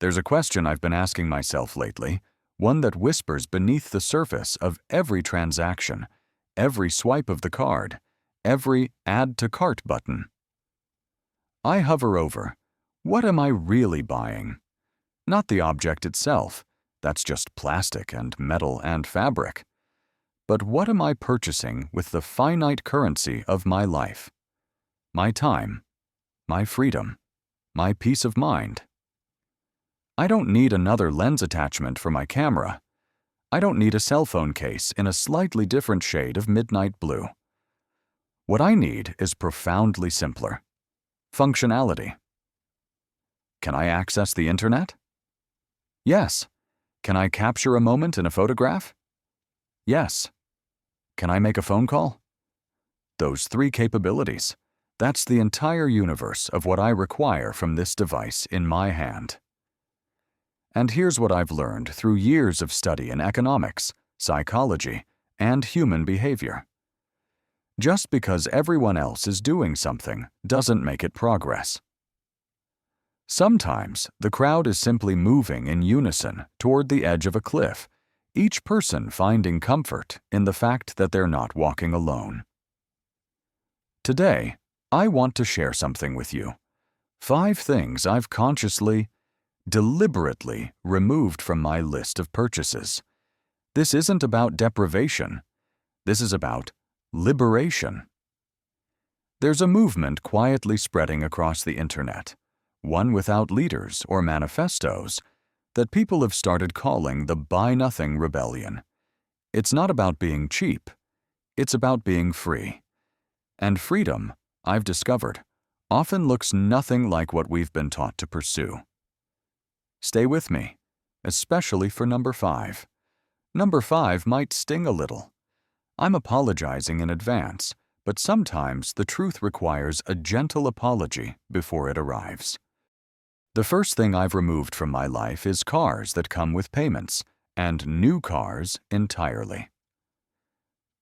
There's a question I've been asking myself lately, one that whispers beneath the surface of every transaction, every swipe of the card, every Add to Cart button. I hover over, what am I really buying? Not the object itself, that's just plastic and metal and fabric. But what am I purchasing with the finite currency of my life? My time, my freedom, my peace of mind. I don't need another lens attachment for my camera. I don't need a cell phone case in a slightly different shade of midnight blue. What I need is profoundly simpler. Functionality. Can I access the internet? Yes. Can I capture a moment in a photograph? Yes. Can I make a phone call? Those three capabilities. That's the entire universe of what I require from this device in my hand. And here's what I've learned through years of study in economics, psychology, and human behavior. Just because everyone else is doing something doesn't make it progress. Sometimes the crowd is simply moving in unison toward the edge of a cliff, each person finding comfort in the fact that they're not walking alone. Today, I want to share something with you. 5 things I've consciously, deliberately removed from my list of purchases. This isn't about deprivation. This is about liberation. There's a movement quietly spreading across the internet, one without leaders or manifestos, that people have started calling the Buy Nothing Rebellion. It's not about being cheap. It's about being free. And freedom, I've discovered, often looks nothing like what we've been taught to pursue. Stay with me, especially for number 5. Number 5 might sting a little. I'm apologizing in advance, but sometimes the truth requires a gentle apology before it arrives. The first thing I've removed from my life is cars that come with payments, and new cars entirely.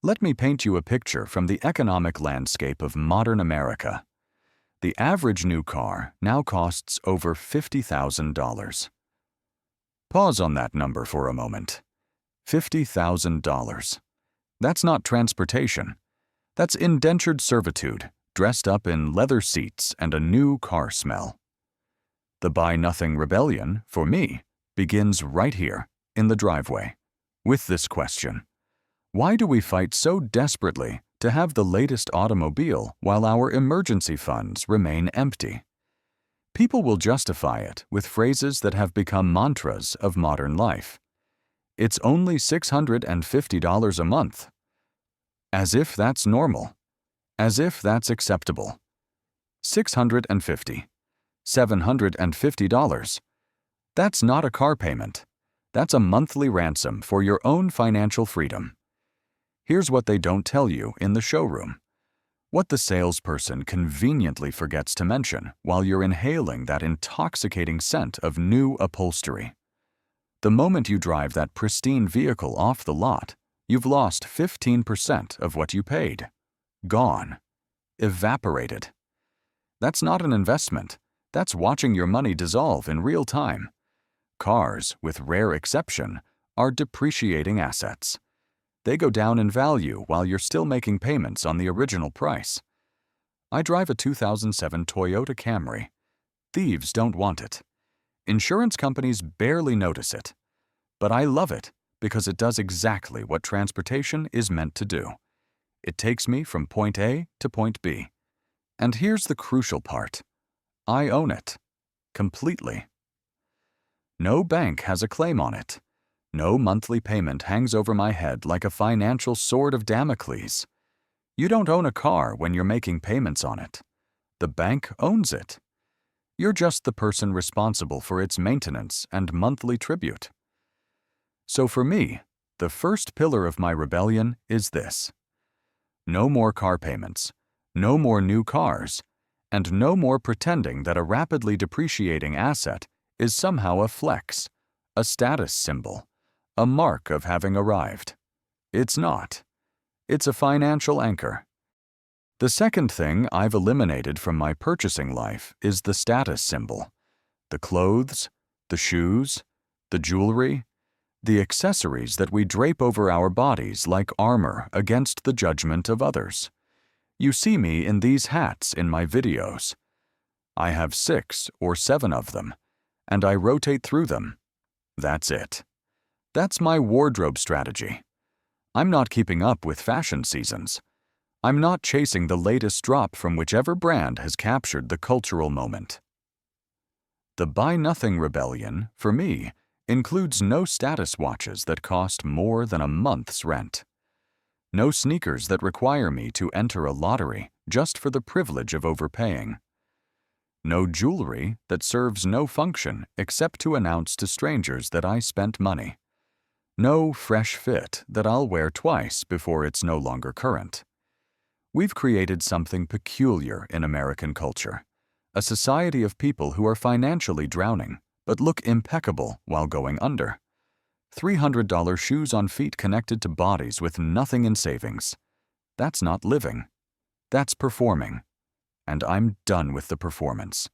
Let me paint you a picture from the economic landscape of modern America. The average new car now costs over $50,000. Pause on that number for a moment. $50,000. That's not transportation. That's indentured servitude, dressed up in leather seats and a new car smell. The Buy Nothing Rebellion, for me, begins right here, in the driveway, with this question. Why do we fight so desperately to have the latest automobile while our emergency funds remain empty? People will justify it with phrases that have become mantras of modern life. It's only $650 a month. As if that's normal. As if that's acceptable. $650. $750. That's not a car payment. That's a monthly ransom for your own financial freedom. Here's what they don't tell you in the showroom. What the salesperson conveniently forgets to mention while you're inhaling that intoxicating scent of new upholstery. The moment you drive that pristine vehicle off the lot, you've lost 15% of what you paid. Gone. Evaporated. That's not an investment. That's watching your money dissolve in real time. Cars, with rare exception, are depreciating assets. They go down in value while you're still making payments on the original price. I drive a 2007 Toyota Camry. Thieves don't want it. Insurance companies barely notice it. But I love it because it does exactly what transportation is meant to do. It takes me from point A to point B. And here's the crucial part. I own it. Completely. No bank has a claim on it. No monthly payment hangs over my head like a financial sword of Damocles. You don't own a car when you're making payments on it. The bank owns it. You're just the person responsible for its maintenance and monthly tribute. So for me, the first pillar of my rebellion is this. No more car payments. No more new cars. And no more pretending that a rapidly depreciating asset is somehow a flex, a status symbol, a mark of having arrived. It's not. It's a financial anchor. The second thing I've eliminated from my purchasing life is the status symbol. The clothes, The shoes, the jewelry, the accessories that we drape over our bodies like armor against the judgment of others. You see me in these hats in my videos. I have 6 or 7 of them, and I rotate through them. That's it. That's my wardrobe strategy. I'm not keeping up with fashion seasons. I'm not chasing the latest drop from whichever brand has captured the cultural moment. The Buy Nothing rebellion, for me, includes no status watches that cost more than a month's rent. No sneakers that require me to enter a lottery just for the privilege of overpaying. No jewelry that serves no function except to announce to strangers that I spent money. No fresh fit that I'll wear twice before it's no longer current. We've created something peculiar in American culture, a society of people who are financially drowning but look impeccable while going under. $300 shoes on feet connected to bodies with nothing in savings. That's not living. That's performing. And I'm done with the performance.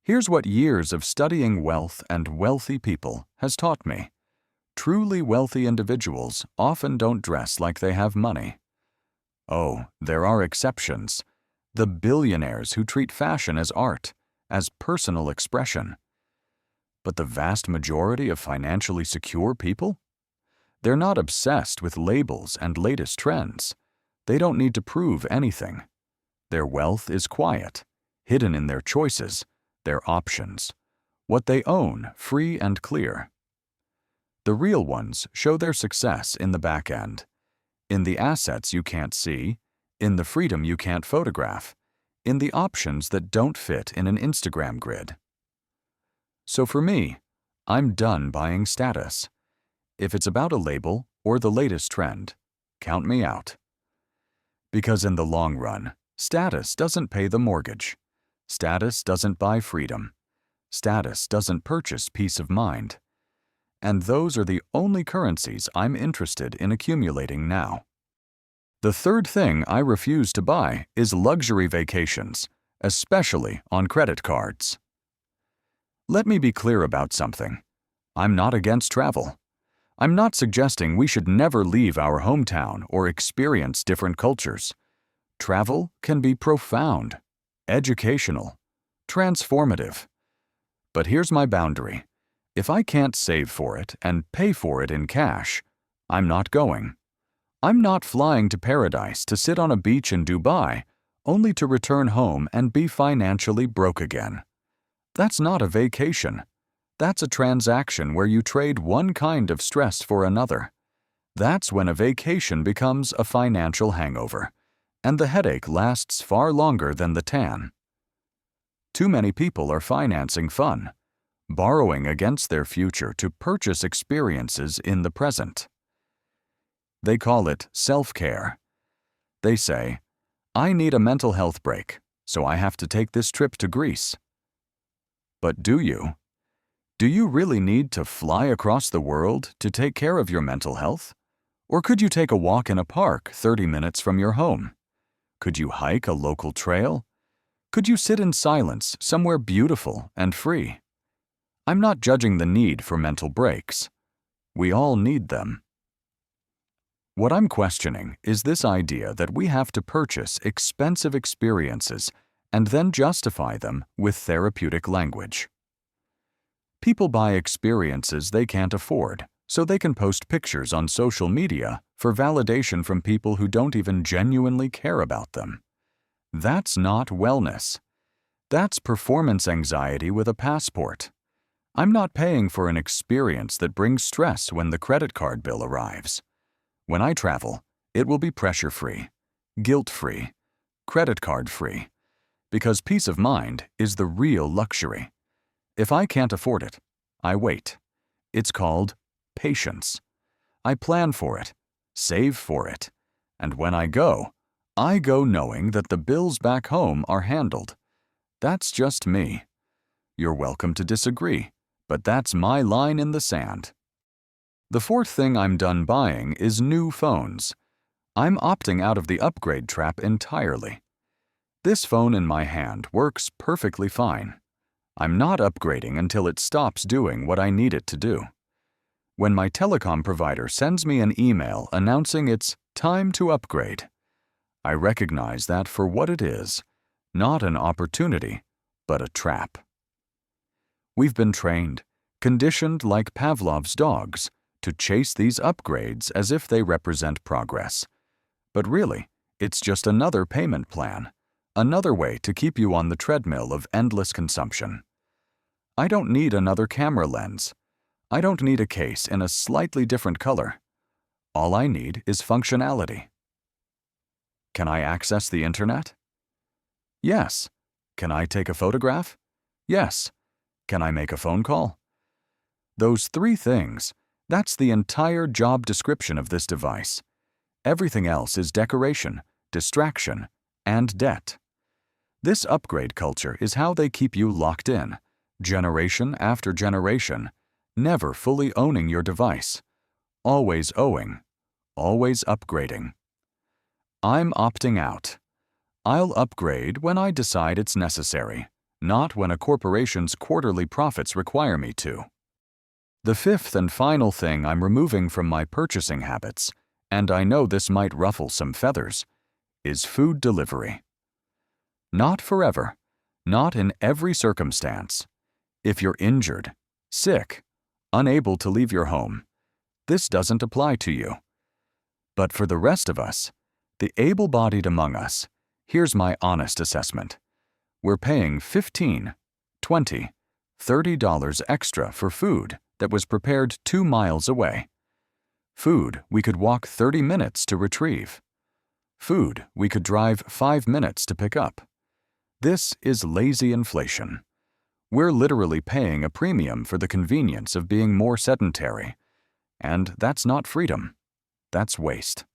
Here's what years of studying wealth and wealthy people has taught me. Truly wealthy individuals often don't dress like they have money. Oh, there are exceptions. The billionaires who treat fashion as art, as personal expression. But the vast majority of financially secure people? They're not obsessed with labels and latest trends. They don't need to prove anything. Their wealth is quiet, hidden in their choices, their options, what they own free and clear. The real ones show their success in the back end, in the assets you can't see, in the freedom you can't photograph, in the options that don't fit in an Instagram grid. So for me, I'm done buying status. If it's about a label or the latest trend, count me out. Because in the long run, status doesn't pay the mortgage. Status doesn't buy freedom. Status doesn't purchase peace of mind. And those are the only currencies I'm interested in accumulating now. The third thing I refuse to buy is luxury vacations, especially on credit cards. Let me be clear about something. I'm not against travel. I'm not suggesting we should never leave our hometown or experience different cultures. Travel can be profound, educational, transformative. But here's my boundary. If I can't save for it and pay for it in cash, I'm not going. I'm not flying to paradise to sit on a beach in Dubai, only to return home and be financially broke again. That's not a vacation. That's a transaction where you trade one kind of stress for another. That's when a vacation becomes a financial hangover, and the headache lasts far longer than the tan. Too many people are financing fun, borrowing against their future to purchase experiences in the present. They call it self-care. They say, I need a mental health break, so I have to take this trip to Greece. But do you? Do you really need to fly across the world to take care of your mental health? Or could you take a walk in a park 30 minutes from your home? Could you hike a local trail? Could you sit in silence somewhere beautiful and free? I'm not judging the need for mental breaks. We all need them. What I'm questioning is this idea that we have to purchase expensive experiences and then justify them with therapeutic language. People buy experiences they can't afford, so they can post pictures on social media for validation from people who don't even genuinely care about them. That's not wellness. That's performance anxiety with a passport. I'm not paying for an experience that brings stress when the credit card bill arrives. When I travel, it will be pressure-free, guilt-free, credit card-free, because peace of mind is the real luxury. If I can't afford it, I wait. It's called patience. I plan for it, save for it, and when I go knowing that the bills back home are handled. That's just me. You're welcome to disagree, but that's my line in the sand. The fourth thing I'm done buying is new phones. I'm opting out of the upgrade trap entirely. This phone in my hand works perfectly fine. I'm not upgrading until it stops doing what I need it to do. When my telecom provider sends me an email announcing it's time to upgrade, I recognize that for what it is, not an opportunity, but a trap. We've been trained, conditioned like Pavlov's dogs, to chase these upgrades as if they represent progress. But really, it's just another payment plan, another way to keep you on the treadmill of endless consumption. I don't need another camera lens. I don't need a case in a slightly different color. All I need is functionality. Can I access the internet? Yes. Can I take a photograph? Yes. Can I make a phone call? Those three things, that's the entire job description of this device. Everything else is decoration, distraction, and debt. This upgrade culture is how they keep you locked in, generation after generation, never fully owning your device, always owing, always upgrading. I'm opting out. I'll upgrade when I decide it's necessary, not when a corporation's quarterly profits require me to. The fifth and final thing I'm removing from my purchasing habits, and I know this might ruffle some feathers, is food delivery. Not forever, not in every circumstance. If you're injured, sick, unable to leave your home, this doesn't apply to you. But for the rest of us, the able-bodied among us, here's my honest assessment. We're paying $15, $20, $30 extra for food that was prepared 2 miles away. Food we could walk 30 minutes to retrieve. Food we could drive 5 minutes to pick up. This is lazy inflation. We're literally paying a premium for the convenience of being more sedentary. And that's not freedom. That's waste.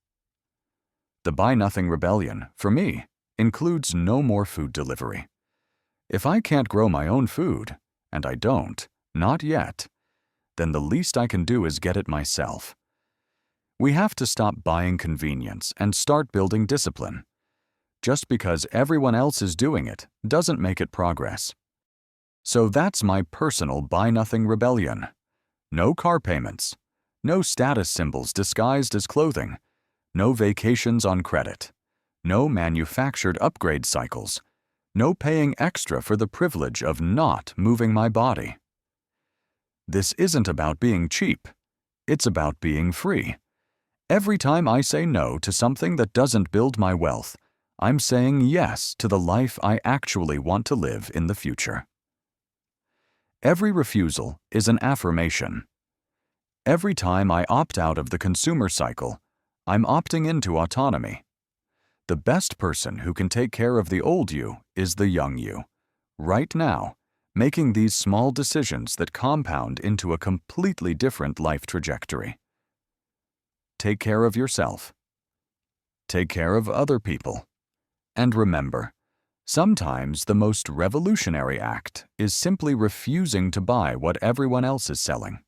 The Buy Nothing Rebellion, for me, includes no more food delivery. If I can't grow my own food, and I don't, not yet, then the least I can do is get it myself. We have to stop buying convenience and start building discipline. Just because everyone else is doing it doesn't make it progress. So that's my personal Buy Nothing Rebellion. No car payments. No status symbols disguised as clothing. No vacations on credit. No manufactured upgrade cycles. No paying extra for the privilege of not moving my body. This isn't about being cheap. It's about being free. Every time I say no to something that doesn't build my wealth, I'm saying yes to the life I actually want to live in the future. Every refusal is an affirmation. Every time I opt out of the consumer cycle, I'm opting into autonomy. The best person who can take care of the old you is the young you, right now, making these small decisions that compound into a completely different life trajectory. Take care of yourself. Take care of other people. And remember, sometimes the most revolutionary act is simply refusing to buy what everyone else is selling.